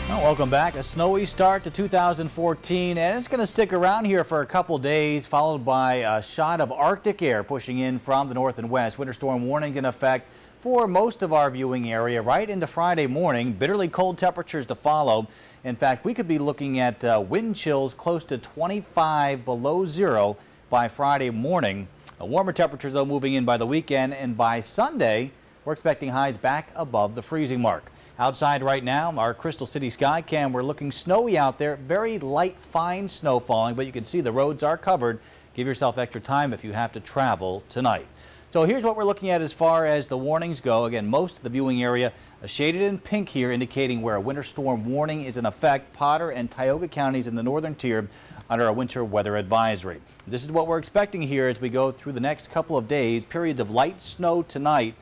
Well, welcome back. A snowy start to 2014, and it's going to stick around here for a couple days, followed by a shot of Arctic air pushing in from the north and west. Winter storm warning in effect for most of our viewing area right into Friday morning. Bitterly cold temperatures to follow. In fact, we could be looking at wind chills close to 25 below zero by Friday morning. Warmer temperatures, though, moving in by the weekend, and by Sunday, we're expecting highs back above the freezing mark. Outside right now, our Crystal City sky cam, we're looking snowy out there. Very light, fine snow falling, but you can see the roads are covered. Give yourself extra time if you have to travel tonight. So here's what we're looking at as far as the warnings go. Again, most of the viewing area shaded in pink here, indicating where a winter storm warning is in effect. Potter and Tioga counties in the northern tier under a winter weather advisory. This is what we're expecting here as we go through the next couple of days. Periods of light snow tonight.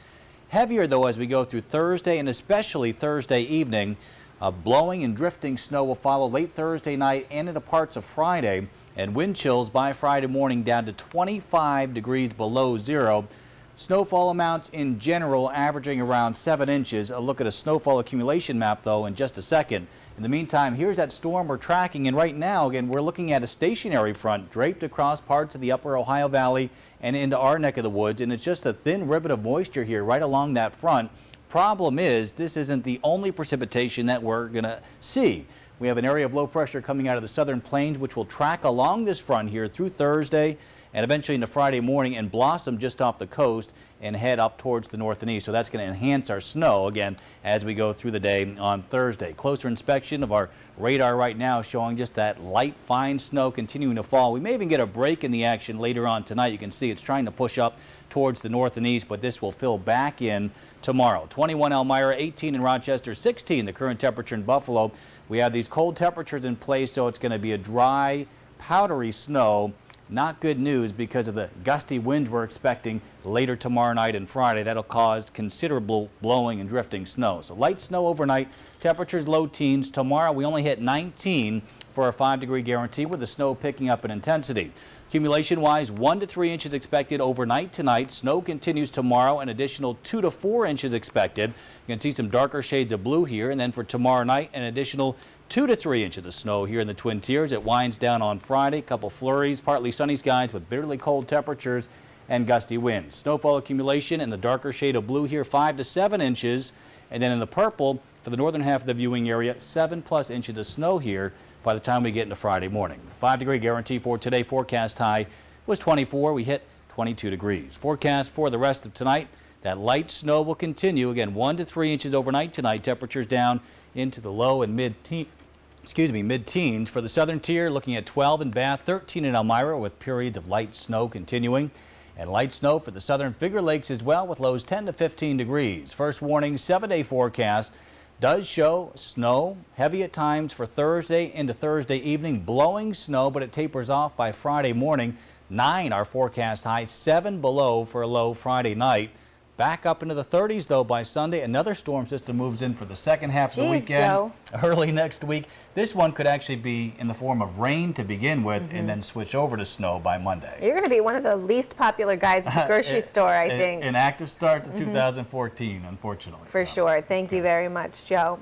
Heavier, though, as we go through Thursday and especially Thursday evening. Blowing and drifting snow will follow late Thursday night and into parts of Friday. And wind chills by Friday morning down to 25 degrees below zero. Snowfall amounts in general averaging around 7 inches. A look at a snowfall accumulation map, though, in just a second. In the meantime, here's that storm we're tracking, and right now, again, we're looking at a stationary front draped across parts of the upper Ohio Valley and into our neck of the woods, and it's just a thin ribbon of moisture here right along that front. Problem is, this isn't the only precipitation that we're going to see. We have an area of low pressure coming out of the southern plains, which will track along this front here through Thursday and eventually into Friday morning and blossom just off the coast and head up towards the north and east. So that's going to enhance our snow again as we go through the day on Thursday. Closer inspection of our radar right now showing just that light, fine snow continuing to fall. We may even get a break in the action later on tonight. You can see it's trying to push up towards the north and east, but this will fill back in tomorrow. 21 Elmira, 18 in Rochester, 16 the current temperature in Buffalo. We have these cold temperatures in place, so it's going to be a dry, powdery snow. Not good news because of the gusty winds we're expecting later tomorrow night and Friday. That'll cause considerable blowing and drifting snow. So light snow overnight, temperatures low teens. Tomorrow we only hit 19 for a 5-degree guarantee with the snow picking up in intensity. Accumulation-wise, 1 to 3 inches expected overnight tonight. Snow continues tomorrow, an additional 2 to 4 inches expected. You can see some darker shades of blue here, and then for tomorrow night, an additional 2 to 3 inches of snow here in the Twin Tiers. It winds down on Friday. A couple flurries, partly sunny skies with bitterly cold temperatures and gusty winds. Snowfall accumulation in the darker shade of blue here, 5 to 7 inches. And then in the purple, for the northern half of the viewing area, 7+ inches of snow here by the time we get into Friday morning. 5-degree guarantee for today. Forecast high was 24. We hit 22 degrees. Forecast for the rest of tonight. That light snow will continue. Again, 1 to 3 inches overnight tonight. Temperatures down into the low and mid-teens for the southern tier. Looking at 12 in Bath, 13 in Elmira with periods of light snow continuing. And light snow for the southern Finger Lakes as well with lows 10 to 15 degrees. First warning, 7-day forecast does show snow, heavy at times for Thursday into Thursday evening, blowing snow, but it tapers off by Friday morning. 9 our forecast high, 7 below for a low Friday night. Back up into the 30s, though, by Sunday. Another storm system moves in for the second half of the weekend. Joe. Early next week. This one could actually be in the form of rain to begin with and then switch over to snow by Monday. You're going to be one of the least popular guys at the grocery store, I think. An active start to 2014, unfortunately. For sure. Thank you very much, Joe.